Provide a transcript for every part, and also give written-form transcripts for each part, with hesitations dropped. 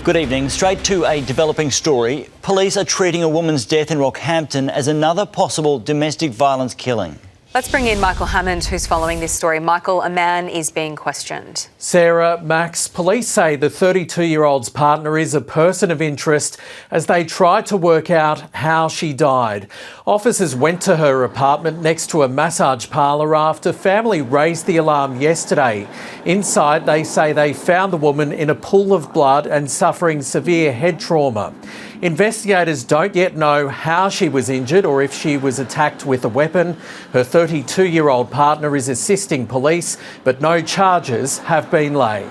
Good evening. Straight to a developing story. Police are treating a woman's death in Rockhampton as another possible domestic violence killing. Let's bring in Michael Hammond, who's following this story. Michael, a man is being questioned. Sarah, Max, police say the 32-year-old's partner is a person of interest as they try to work out how she died. Officers went to her apartment next to a massage parlour after family raised the alarm yesterday. Inside, they say they found the woman in a pool of blood and suffering severe head trauma. Investigators don't yet know how she was injured or if she was attacked with a weapon. Her 32-year-old partner is assisting police, but no charges have been laid.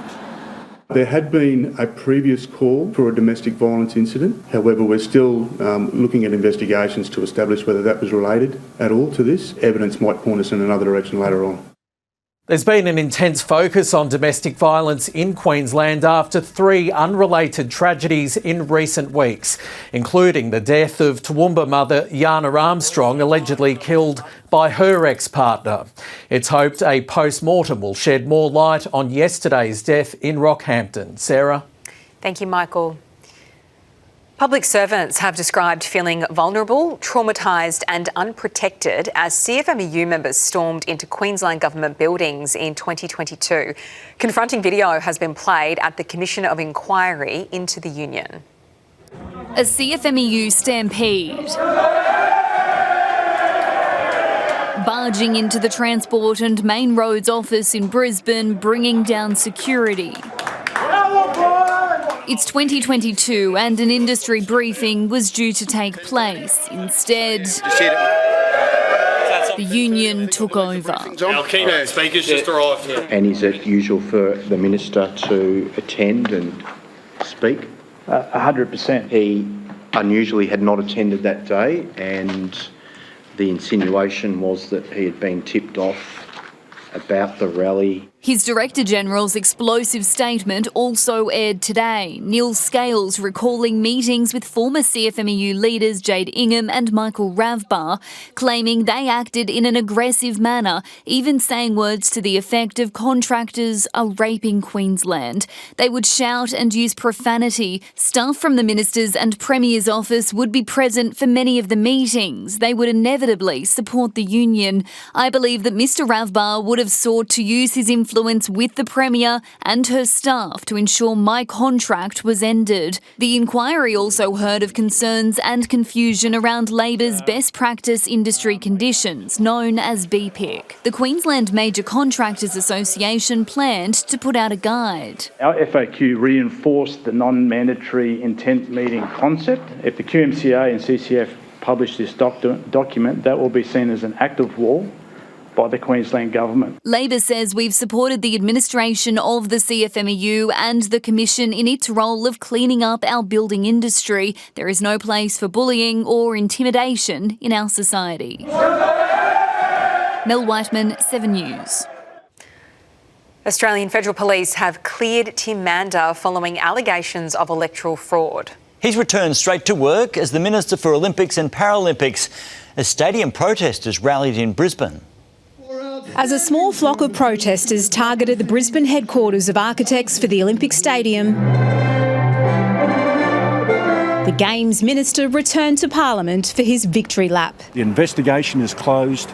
There had been a previous call for a domestic violence incident. However, we're still looking at investigations to establish whether that was related at all to this. Evidence might point us in another direction later on. There's been an intense focus on domestic violence in Queensland after 3 unrelated tragedies in recent weeks, including the death of Toowoomba mother Yana Armstrong, allegedly killed by her ex-partner. It's hoped a post-mortem will shed more light on yesterday's death in Rockhampton. Sarah? Thank you, Michael. Public servants have described feeling vulnerable, traumatised and unprotected as CFMEU members stormed into Queensland government buildings in 2022. Confronting video has been played at the Commission of Inquiry into the union. A CFMEU stampede. Barging into the Transport and Main Roads office in Brisbane, bringing down security. It's 2022 and an industry briefing was due to take place. Instead, the union took over. Our keynote speaker's just arrived here. And is it usual for the minister to attend and speak? 100%. He unusually had not attended that day, and the insinuation was that he had been tipped off about the rally. His Director General's explosive statement also aired today. Neil Scales recalling meetings with former CFMEU leaders Jade, Ingham and Michael Ravbar, claiming they acted in an aggressive manner, even saying words to the effect of contractors are raping Queensland. They would shout and use profanity. Staff from the Minister's and Premier's office would be present for many of the meetings. They would inevitably support the union. I believe that Mr Ravbar would have sought to use his influence with the Premier and her staff to ensure my contract was ended. The inquiry also heard of concerns and confusion around Labor's best practice industry conditions, known as BPIC. The Queensland Major Contractors Association planned to put out a guide. Our FAQ reinforced the non-mandatory intent meeting concept. If the QMCA and CCF publish this document, that will be seen as an act of war by the Queensland Government. Labor says we've supported the administration of the CFMEU and the Commission in its role of cleaning up our building industry. There is no place for bullying or intimidation in our society. Mel Whiteman, 7 News. Australian Federal Police have cleared Tim Mander following allegations of electoral fraud. He's returned straight to work as the Minister for Olympics and Paralympics as stadium protesters rallied in Brisbane. As a small flock of protesters targeted the Brisbane headquarters of architects for the Olympic Stadium, the Games Minister returned to Parliament for his victory lap. The investigation is closed,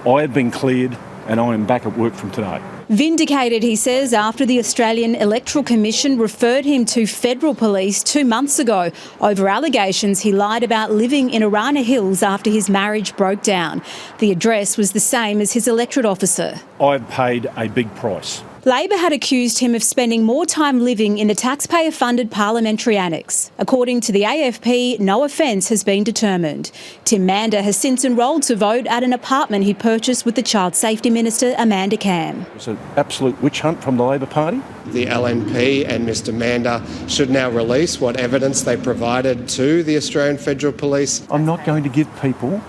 I have been cleared and I am back at work from today. Vindicated, he says, after the Australian Electoral Commission referred him to federal police 2 months ago over allegations he lied about living in Arana Hills after his marriage broke down. The address was the same as his electorate officer. I've paid a big price. Labor had accused him of spending more time living in the taxpayer-funded parliamentary annex. According to the AFP, no offence has been determined. Tim Mander has since enrolled to vote at an apartment he purchased with the Child Safety Minister, Amanda Cam. It's an absolute witch hunt from the Labor Party. The LNP and Mr Mander should now release what evidence they provided to the Australian Federal Police. I'm not going to give people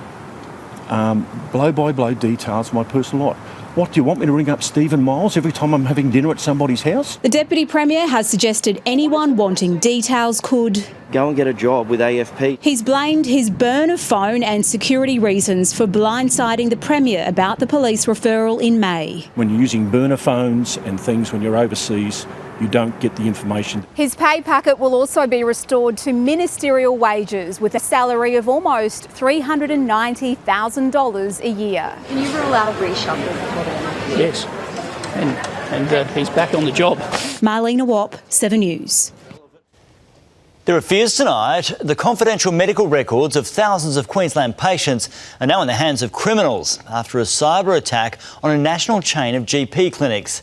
blow-by-blow details of my personal life. What, do you want me to ring up Stephen Miles every time I'm having dinner at somebody's house? The Deputy Premier has suggested anyone wanting details could go and get a job with AFP. He's blamed his burn of phone and security reasons for blindsiding the Premier about the police referral in May. When you're using burner phones and things when you're overseas, you don't get the information. His pay packet will also be restored to ministerial wages with a salary of almost $390,000 a year. Can you rule out a reshuffle before then? Yes, and he's back on the job. Marlena Wapp, 7 News. There are fears tonight the confidential medical records of thousands of Queensland patients are now in the hands of criminals after a cyber attack on a national chain of GP clinics.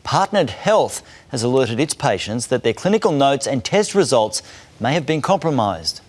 Partnered Health has alerted its patients that their clinical notes and test results may have been compromised.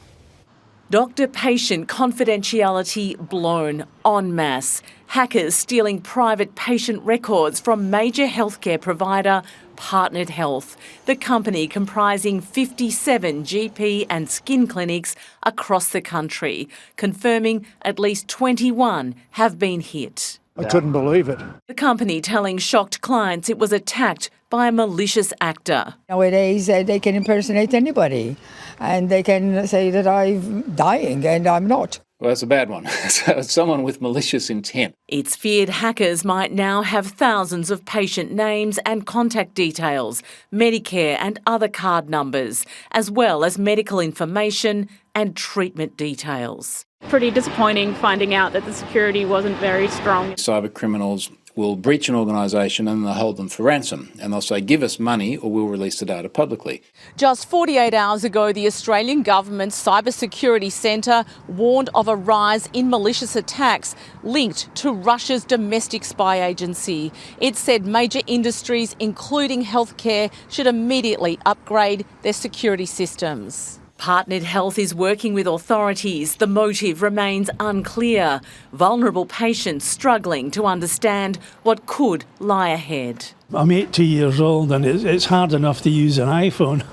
Doctor-patient confidentiality blown en masse. Hackers stealing private patient records from major healthcare provider Partnered Health, the company comprising 57 GP and skin clinics across the country, confirming at least 21 have been hit. I couldn't believe it. The company telling shocked clients it was attacked by a malicious actor. Nowadays, they can impersonate anybody and they can say that I'm dying and I'm not. Well, that's a bad one. So it's someone with malicious intent. It's feared hackers might now have thousands of patient names and contact details, Medicare and other card numbers, as well as medical information and treatment details. Pretty disappointing finding out that the security wasn't very strong. Cyber criminals will breach an organisation and they'll hold them for ransom, and they'll say, give us money or we'll release the data publicly. Just 48 hours ago, the Australian Government's Cybersecurity Centre warned of a rise in malicious attacks linked to Russia's domestic spy agency. It said major industries, including healthcare, should immediately upgrade their security systems. Partnered Health is working with authorities. The motive remains unclear. Vulnerable patients struggling to understand what could lie ahead. I'm 80 years old and it's hard enough to use an iPhone.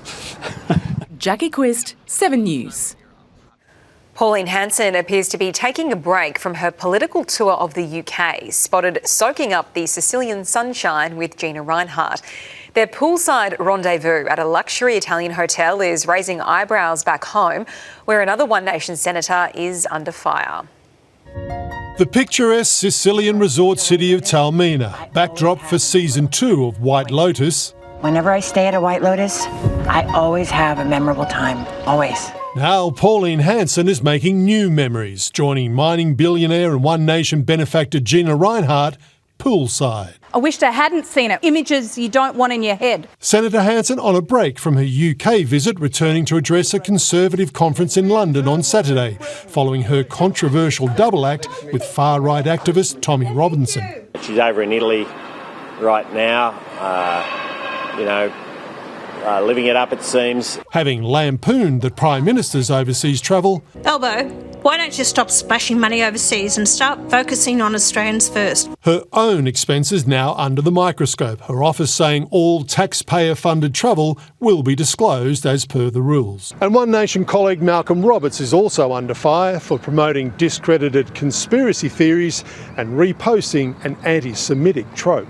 Jackie Quist, 7 News. Pauline Hanson appears to be taking a break from her political tour of the UK, spotted soaking up the Sicilian sunshine with Gina Rinehart. Their poolside rendezvous at a luxury Italian hotel is raising eyebrows back home, where another One Nation senator is under fire. The picturesque Sicilian resort city of Taormina, backdrop for season 2 of White Lotus. Whenever I stay at a White Lotus, I always have a memorable time, always. Now Pauline Hanson is making new memories, joining mining billionaire and One Nation benefactor Gina Rinehart poolside. I wished I hadn't seen it. Images you don't want in your head. Senator Hanson on a break from her UK visit, returning to address a Conservative conference in London on Saturday, following her controversial double act with far-right activist Tommy Robinson. She's over in Italy right now, living it up, it seems. Having lampooned the Prime Minister's overseas travel. Elbow, why don't you stop splashing money overseas and start focusing on Australians first? Her own expenses now under the microscope, her office saying all taxpayer-funded travel will be disclosed as per the rules. And One Nation colleague Malcolm Roberts is also under fire for promoting discredited conspiracy theories and reposting an anti-Semitic trope.